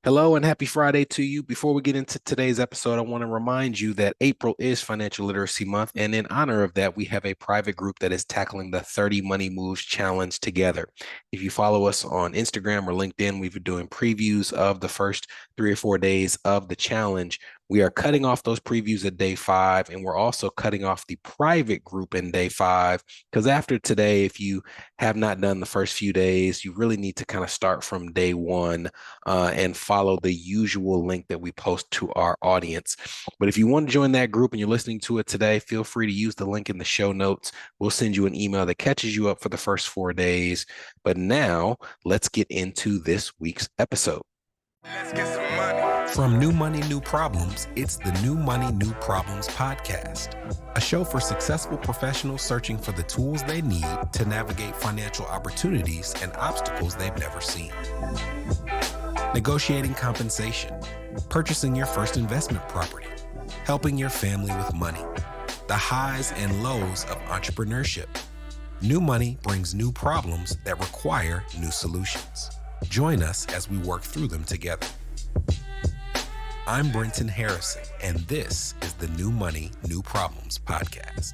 Hello and happy Friday to you. Before we get into today's episode, I want to remind you that April is Financial Literacy Month. And in honor of that, we have a private group that is tackling the 30 Money Moves Challenge together. If you follow us on Instagram or LinkedIn, we've been doing previews of the first 3 or 4 days of the challenge. We are cutting off those previews at day 5, and we're also cutting off the private group in day 5. Because after today, if you have not done the first few days, you really need to kind of start from day 1 and follow the usual link that we post to our audience. But if you want to join that group and you're listening to it today, feel free to use the link in the show notes. We'll send you an email that catches you up for the first 4 days. But now let's get into this week's episode. Let's get some money. From New Money, New Problems, it's the New Money, New Problems podcast, a show for successful professionals searching for the tools they need to navigate financial opportunities and obstacles they've never seen. Negotiating compensation, purchasing your first investment property, helping your family with money, the highs and lows of entrepreneurship. New Money brings new problems that require new solutions. Join us as we work through them together. I'm Brenton Harrison, and this is the New Money, New Problems podcast.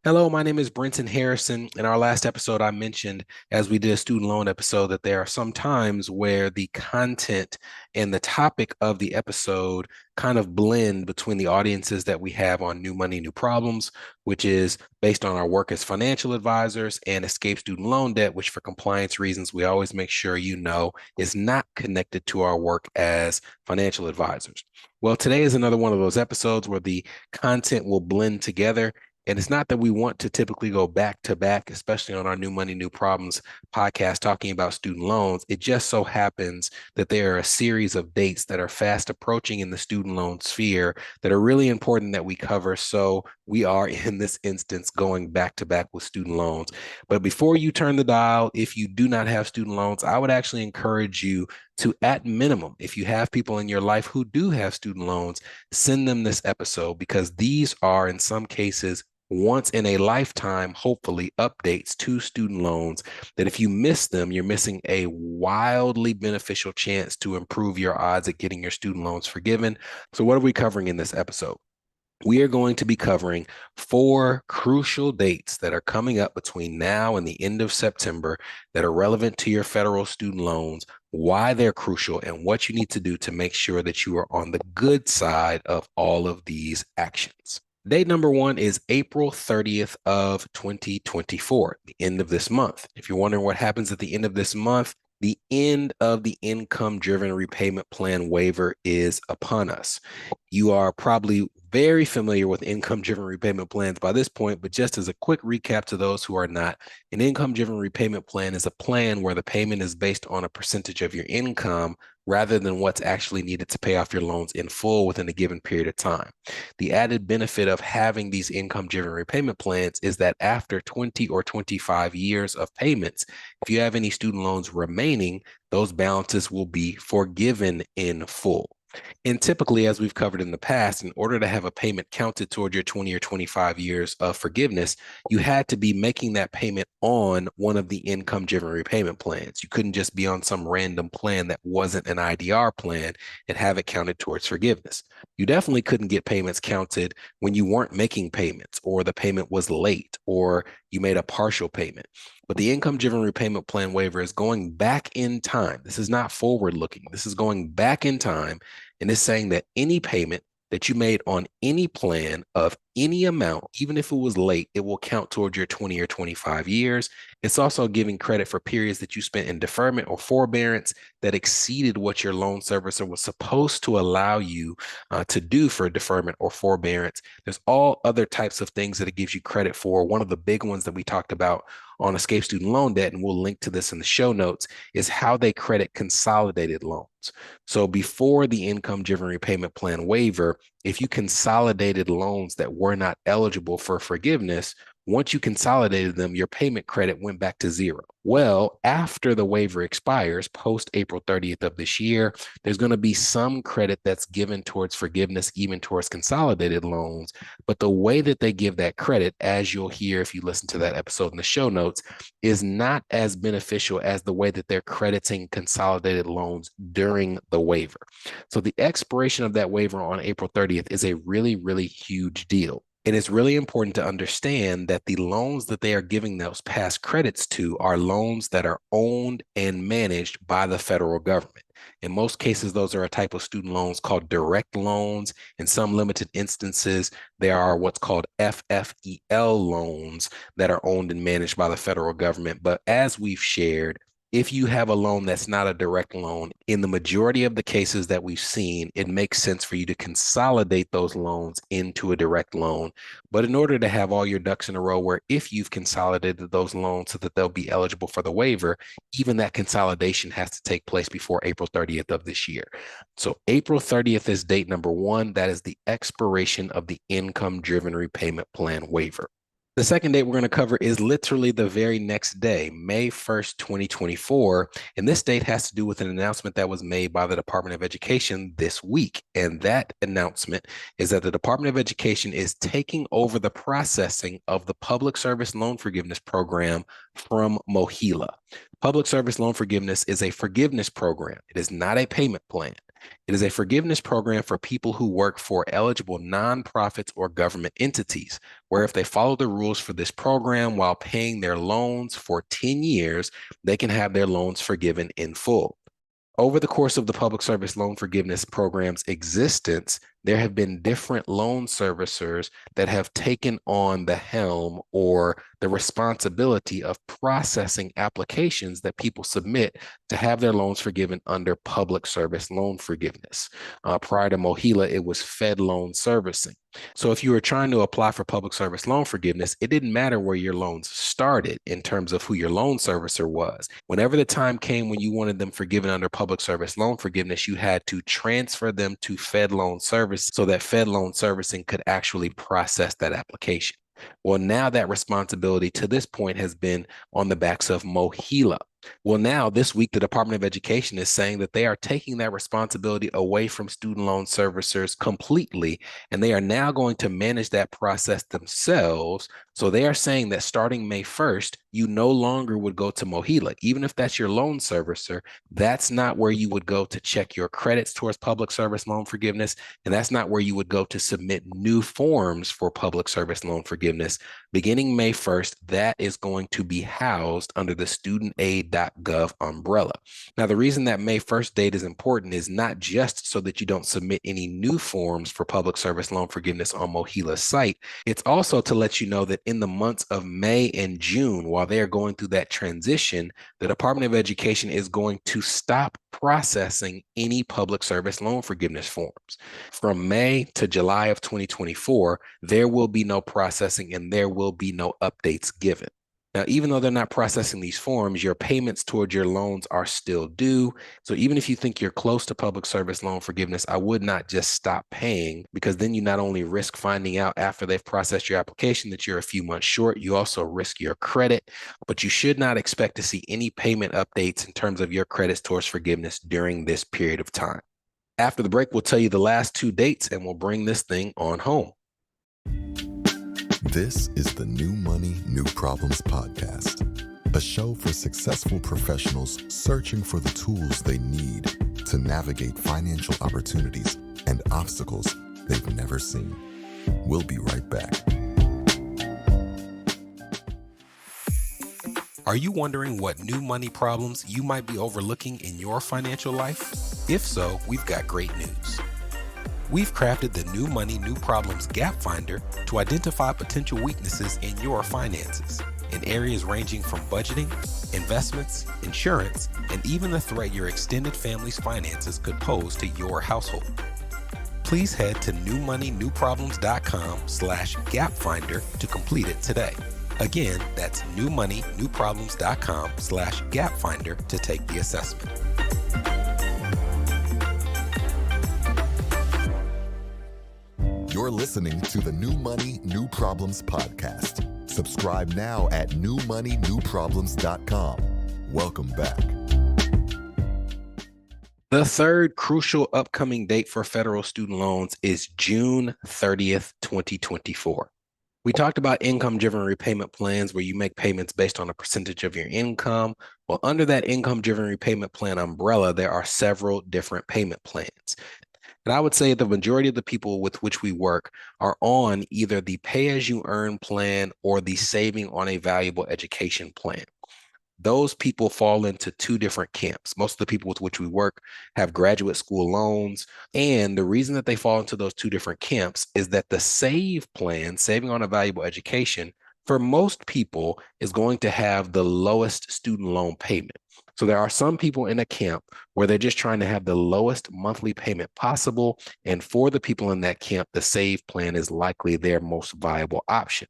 Hello, my name is Brenton Harrison. In our last episode, I mentioned, as we did a student loan episode, that there are some times where the content and the topic of the episode kind of blend between the audiences that we have on New Money, New Problems, which is based on our work as financial advisors, and Escape Student Loan Debt, which for compliance reasons, we always make sure you know is not connected to our work as financial advisors. Well, today is another one of those episodes where the content will blend together. And it's not that we want to typically go back to back, especially on our New Money, New Problems podcast talking about student loans. It just so happens that there are a series of dates that are fast approaching in the student loan sphere that are really important that we cover. So we are, in this instance, going back to back with student loans. But before you turn the dial, if you do not have student loans, I would actually encourage you to, at minimum, if you have people in your life who do have student loans, send them this episode, because these are, in some cases, once in a lifetime, hopefully, updates to student loans that if you miss them, you're missing a wildly beneficial chance to improve your odds at getting your student loans forgiven. So what are we covering in this episode? We are going to be covering 4 crucial dates that are coming up between now and the end of September that are relevant to your federal student loans, why they're crucial, and what you need to do to make sure that you are on the good side of all of these actions. Date number 1 is April 30th of 2024, the end of this month. If you're wondering what happens at the end of this month, the end of the income-driven repayment plan waiver is upon us. You are probably very familiar with income-driven repayment plans by this point, but just as a quick recap to those who are not, an income-driven repayment plan is a plan where the payment is based on a percentage of your income rather than what's actually needed to pay off your loans in full within a given period of time. The added benefit of having these income-driven repayment plans is that after 20 or 25 years of payments, if you have any student loans remaining, those balances will be forgiven in full. And typically, as we've covered in the past, in order to have a payment counted toward your 20 or 25 years of forgiveness, you had to be making that payment on one of the income-driven repayment plans. You couldn't just be on some random plan that wasn't an IDR plan and have it counted towards forgiveness. You definitely couldn't get payments counted when you weren't making payments, or the payment was late, or you made a partial payment. But the income-driven repayment plan waiver is going back in time. This is not forward-looking. This is going back in time, and it's saying that any payment that you made on any plan of any amount, even if it was late, it will count towards your 20 or 25 years. It's also giving credit for periods that you spent in deferment or forbearance that exceeded what your loan servicer was supposed to allow you to do for deferment or forbearance. There's all other types of things that it gives you credit for. One of the big ones that we talked about on Escape Student Loan Debt, and we'll link to this in the show notes, is how they credit consolidated loans. So before the income-driven repayment plan waiver, if you consolidated loans that were not eligible for forgiveness, Once you consolidated them, your payment credit went back to zero. Well, after the waiver expires, post April 30th of this year, there's going to be some credit that's given towards forgiveness, even towards consolidated loans. But the way that they give that credit, as you'll hear if you listen to that episode in the show notes, is not as beneficial as the way that they're crediting consolidated loans during the waiver. So the expiration of that waiver on April 30th is a really, really huge deal. And it's really important to understand that the loans that they are giving those past credits to are loans that are owned and managed by the federal government. In most cases, those are a type of student loans called direct loans. In some limited instances, there are what's called FFEL loans that are owned and managed by the federal government. But as we've shared, if you have a loan that's not a direct loan, in the majority of the cases that we've seen, it makes sense for you to consolidate those loans into a direct loan. But in order to have all your ducks in a row, where if you've consolidated those loans so that they'll be eligible for the waiver, even that consolidation has to take place before April 30th of this year. So April 30th is date number one. That is the expiration of the income-driven repayment plan waiver. The second date we're going to cover is literally the very next day, May 1st, 2024. And this date has to do with an announcement that was made by the Department of Education this week. And that announcement is that the Department of Education is taking over the processing of the Public Service Loan Forgiveness Program from MOHELA. Public Service Loan Forgiveness is a forgiveness program. It is not a payment plan. It is a forgiveness program for people who work for eligible nonprofits or government entities, where if they follow the rules for this program while paying their loans for 10 years, they can have their loans forgiven in full. Over the course of the Public Service Loan Forgiveness Program's existence, there have been different loan servicers that have taken on the helm or the responsibility of processing applications that people submit to have their loans forgiven under Public Service Loan Forgiveness. Prior to MOHELA, it was Fed Loan Servicing. So if you were trying to apply for Public Service Loan Forgiveness, it didn't matter where your loans started in terms of who your loan servicer was. Whenever the time came when you wanted them forgiven under Public Service Loan Forgiveness, you had to transfer them to Fed Loan Service so that Fed Loan Servicing could actually process that application. Well, now that responsibility to this point has been on the backs of MOHELA. Well, now this week, the Department of Education is saying that they are taking that responsibility away from student loan servicers completely, and they are now going to manage that process themselves. So they are saying that starting May 1st, you no longer would go to MOHELA. Even if that's your loan servicer, that's not where you would go to check your credits towards Public Service Loan Forgiveness, and that's not where you would go to submit new forms for Public Service Loan Forgiveness. Beginning May 1st, that is going to be housed under the studentaid.gov umbrella. Now, the reason that May 1st date is important is not just so that you don't submit any new forms for Public Service Loan Forgiveness on MOHELA's site. It's also to let you know that in the months of May and June, while they are going through that transition, the Department of Education is going to stop processing any Public Service Loan Forgiveness forms. From May to July of 2024, there will be no processing and there will be no updates given. Now, even though they're not processing these forms, your payments towards your loans are still due. So even if you think you're close to Public Service Loan Forgiveness, I would not just stop paying, because then you not only risk finding out after they've processed your application that you're a few months short, you also risk your credit, but you should not expect to see any payment updates in terms of your credits towards forgiveness during this period of time. After the break, we'll tell you the last two dates and we'll bring this thing on home. This is the New Money, New Problems podcast, a show for successful professionals searching for the tools they need to navigate financial opportunities and obstacles they've never seen. We'll be right back. Are you wondering what new money problems you might be overlooking in your financial life? If so, we've got great news. We've crafted the New Money, New Problems Gap Finder to identify potential weaknesses in your finances in areas ranging from budgeting, investments, insurance, and even the threat your extended family's finances could pose to your household. Please head to newmoneynewproblems.com/gapfinder to complete it today. Again, that's newmoneynewproblems.com/gapfinder to take the assessment. You're listening to the New Money, New Problems podcast, Subscribe now at newmoneynewproblems.com. Welcome back. The third crucial upcoming date for federal student loans is June 30th, 2024. We talked about income-driven repayment plans where you make payments based on a percentage of your income. Well, under that income-driven repayment plan umbrella, there are several different payment plans. And I would say the majority of the people with which we work are on either the pay-as-you-earn plan or the saving on a valuable education plan. Those people fall into two different camps. Most of the people with which we work have graduate school loans. And the reason that they fall into those two different camps is that the SAVE plan, saving on a valuable education, for most people is going to have the lowest student loan payment. So there are some people in a camp where they're just trying to have the lowest monthly payment possible. And for the people in that camp, the SAVE plan is likely their most viable option.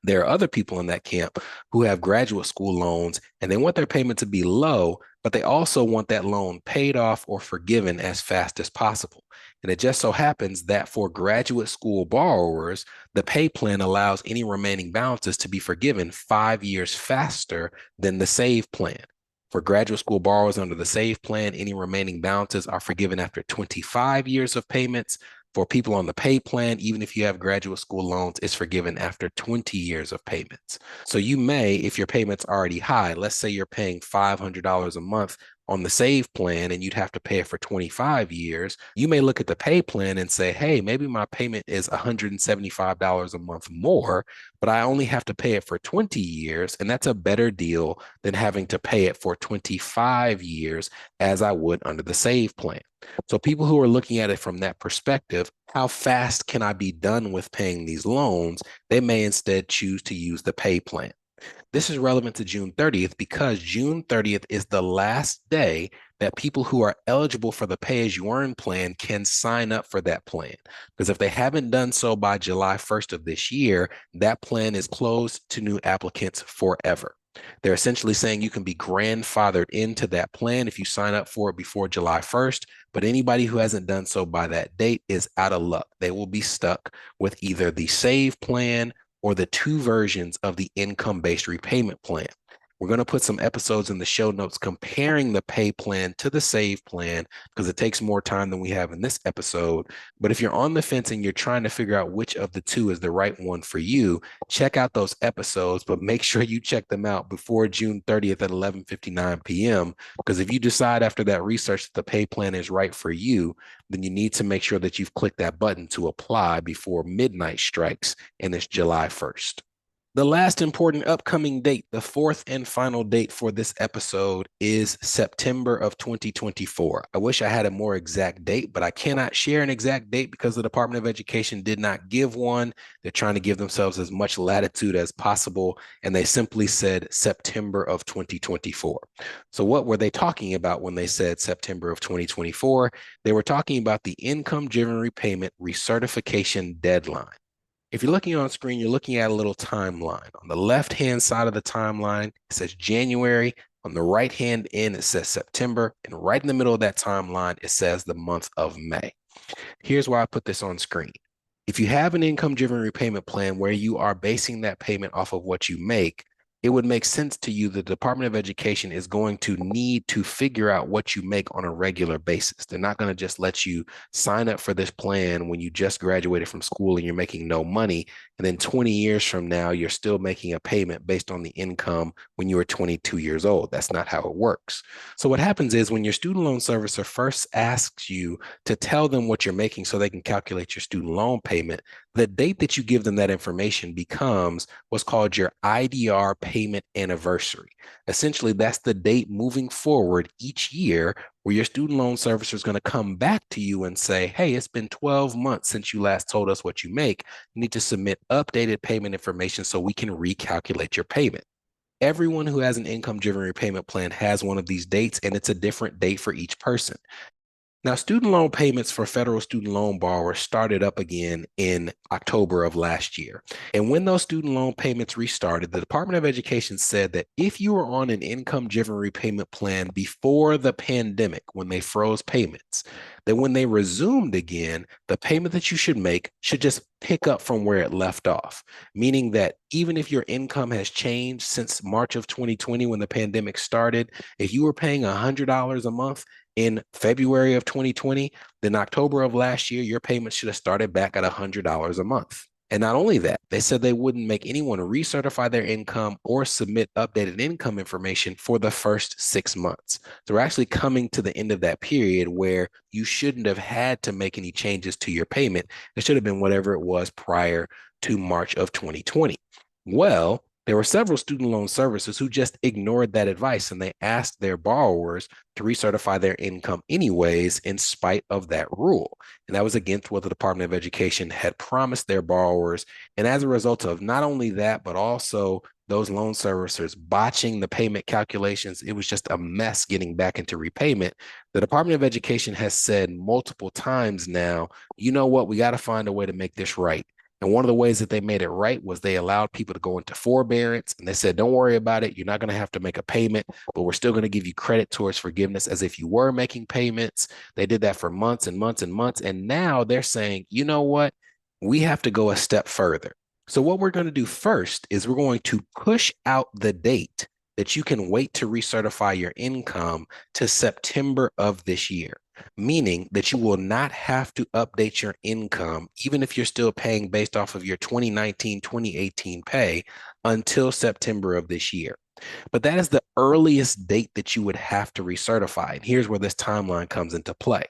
There are other people in that camp who have graduate school loans and they want their payment to be low, but they also want that loan paid off or forgiven as fast as possible. And it just so happens that for graduate school borrowers, the pay plan allows any remaining balances to be forgiven 5 years faster than the SAVE plan. For graduate school borrowers under the SAVE plan, any remaining balances are forgiven after 25 years of payments. For people on the pay plan, even if you have graduate school loans, it's forgiven after 20 years of payments. So you may, if your payment's already high, let's say you're paying $500 a month on the SAVE plan and you'd have to pay it for 25 years, you may look at the pay plan and say, hey, maybe my payment is $175 a month more, but I only have to pay it for 20 years. And that's a better deal than having to pay it for 25 years as I would under the SAVE plan. So people who are looking at it from that perspective, how fast can I be done with paying these loans? They may instead choose to use the pay plan. This is relevant to June 30th because June 30th is the last day that people who are eligible for the pay-as-you-earn plan can sign up for that plan. Because if they haven't done so by July 1st of this year, that plan is closed to new applicants forever. They're essentially saying you can be grandfathered into that plan if you sign up for it before July 1st, but anybody who hasn't done so by that date is out of luck. They will be stuck with either the SAVE plan or the two versions of the income-based repayment plan. We're going to put some episodes in the show notes comparing the pay plan to the SAVE plan because it takes more time than we have in this episode. But if you're on the fence and you're trying to figure out which of the two is the right one for you, check out those episodes, but make sure you check them out before June 30th at 11:59 p.m. Because if you decide after that research that the pay plan is right for you, then you need to make sure that you've clicked that button to apply before midnight strikes, and it's July 1st. The last important upcoming date, the fourth and final date for this episode, is September of 2024. I wish I had a more exact date, but I cannot share an exact date because the Department of Education did not give one. They're trying to give themselves as much latitude as possible, and they simply said September of 2024. So what were they talking about when they said September of 2024? They were talking about the income-driven repayment recertification deadline. If you're looking on screen, you're looking at a little timeline. On the left-hand side of the timeline, it says January. On the right-hand end, it says September. And right in the middle of that timeline, it says the month of May. Here's why I put this on screen. If you have an income-driven repayment plan where you are basing that payment off of what you make, it would make sense to you the Department of Education is going to need to figure out what you make on a regular basis. They're not going to just let you sign up for this plan when you just graduated from school and you're making no money. And then 20 years from now, you're still making a payment based on the income when you were 22 years old. That's not how it works. So what happens is when your student loan servicer first asks you to tell them what you're making so they can calculate your student loan payment, the date that you give them that information becomes what's called your IDR payment anniversary. Essentially, that's the date moving forward each year where your student loan servicer is going to come back to you and say, hey, it's been 12 months since you last told us what you make. You need to submit updated payment information so we can recalculate your payment. Everyone who has an income-driven repayment plan has one of these dates, and it's a different date for each person. Now, student loan payments for federal student loan borrowers started up again in October of last year. And when those student loan payments restarted, the Department of Education said that if you were on an income-driven repayment plan before the pandemic, when they froze payments, that when they resumed again, the payment that you should make should just pick up from where it left off, meaning that even if your income has changed since March of 2020 when the pandemic started, if you were paying $100 a month in February of 2020, then October of last year, your payments should have started back at $100 a month. And not only that, they said they wouldn't make anyone recertify their income or submit updated income information for the first 6 months. So we're actually coming to the end of that period where you shouldn't have had to make any changes to your payment. It should have been whatever it was prior to March of 2020. Well, there were several student loan servicers who just ignored that advice and they asked their borrowers to recertify their income anyways, in spite of that rule. And that was against what the Department of Education had promised their borrowers. And as a result of not only that, but also those loan servicers botching the payment calculations, it was just a mess getting back into repayment. The Department of Education has said multiple times now, you know what, we got to find a way to make this right. And one of the ways that they made it right was they allowed people to go into forbearance and they said, don't worry about it. You're not going to have to make a payment, but we're still going to give you credit towards forgiveness as if you were making payments. They did that for months and months and months. And now they're saying, you know what? We have to go a step further. So what we're going to do first is we're going to push out the date that you can wait to recertify your income to September of this year, meaning that you will not have to update your income, even if you're still paying based off of your 2019, 2018 pay, until September of this year. But that is the earliest date that you would have to recertify. And here's where this timeline comes into play.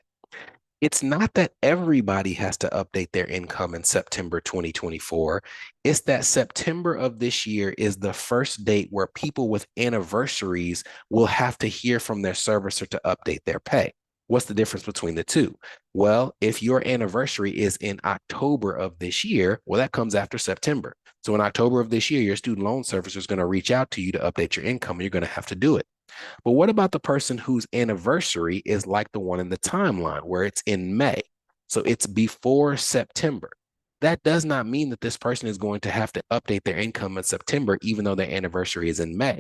It's not that everybody has to update their income in September 2024. It's that September of this year is the first date where people with anniversaries will have to hear from their servicer to update their pay. What's the difference between the two? Well, if your anniversary is in October of this year, well, that comes after September. So in October of this year, your student loan servicer is going to reach out to you to update your income, and you're going to have to do it. But what about the person whose anniversary is like the one in the timeline where it's in May? So it's before September. That does not mean that this person is going to have to update their income in September, even though their anniversary is in May.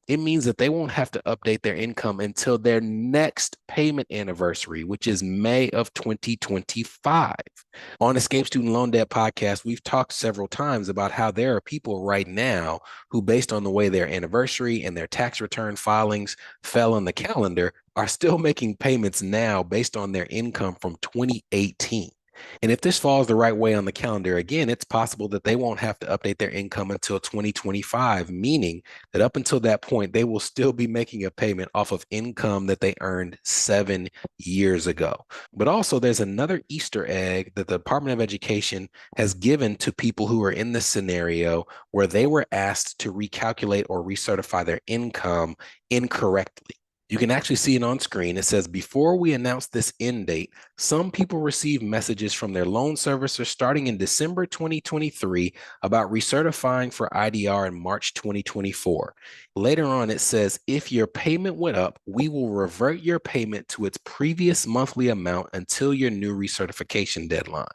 It means that they won't have to update their income until their next payment anniversary, which is May of 2025. On Escape Student Loan Debt podcast, we've talked several times about how there are people right now who, based on the way their anniversary and their tax return filings fell on the calendar, are still making payments now based on their income from 2018. And if this falls the right way on the calendar, again, it's possible that they won't have to update their income until 2025, meaning that up until that point, they will still be making a payment off of income that they earned 7 years ago. But also, there's another Easter egg that the Department of Education has given to people who are in this scenario where they were asked to recalculate or recertify their income incorrectly. You can actually see it on screen. It says, before we announce this end date, some people receive messages from their loan servicer starting in December 2023 about recertifying for IDR in March 2024. Later on, it says, if your payment went up, we will revert your payment to its previous monthly amount until your new recertification deadline.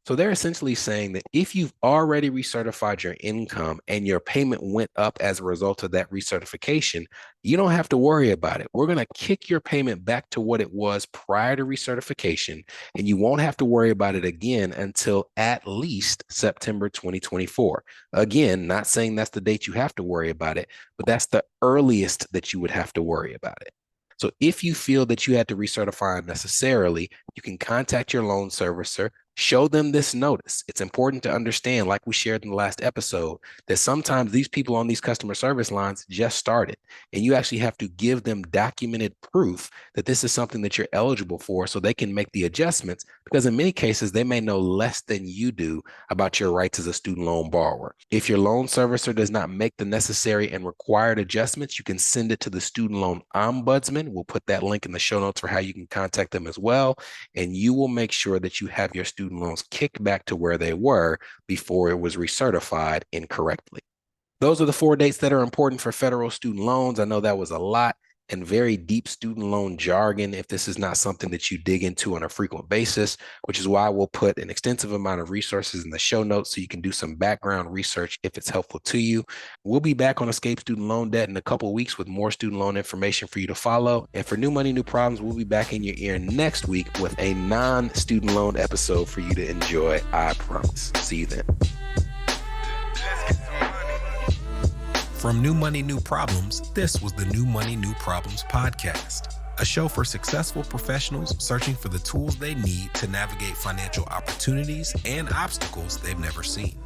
So they're essentially saying that if you've already recertified your income and your payment went up as a result of that recertification, you don't have to worry about it. We're going to kick your payment back to what it was prior to recertification, and you won't have to worry about it again until at least September 2024. Again, not saying that's the date you have to worry about it, but that's the earliest that you would have to worry about it. So if you feel that you had to recertify unnecessarily, you can contact your loan servicer, show them this notice. It's important to understand, like we shared in the last episode, that sometimes these people on these customer service lines just started, and you actually have to give them documented proof that this is something that you're eligible for so they can make the adjustments, because in many cases, they may know less than you do about your rights as a student loan borrower. If your loan servicer does not make the necessary and required adjustments, you can send it to the student loan ombudsman. We'll put that link in the show notes for how you can contact them as well, and you will make sure that you have your student loans kicked back to where they were before it was recertified incorrectly. Those are the 4 dates that are important for federal student loans. I know that was a lot. and very deep student loan jargon if this is not something that you dig into on a frequent basis, which is why we'll put an extensive amount of resources in the show notes so you can do some background research if it's helpful to you. We'll be back on Escape Student Loan Debt in a couple of weeks with more student loan information for you to follow. And for New Money, New Problems, we'll be back in your ear next week with a non-student loan episode for you to enjoy. I promise. See you then. From New Money, New Problems, this was the New Money, New Problems podcast, a show for successful professionals searching for the tools they need to navigate financial opportunities and obstacles they've never seen.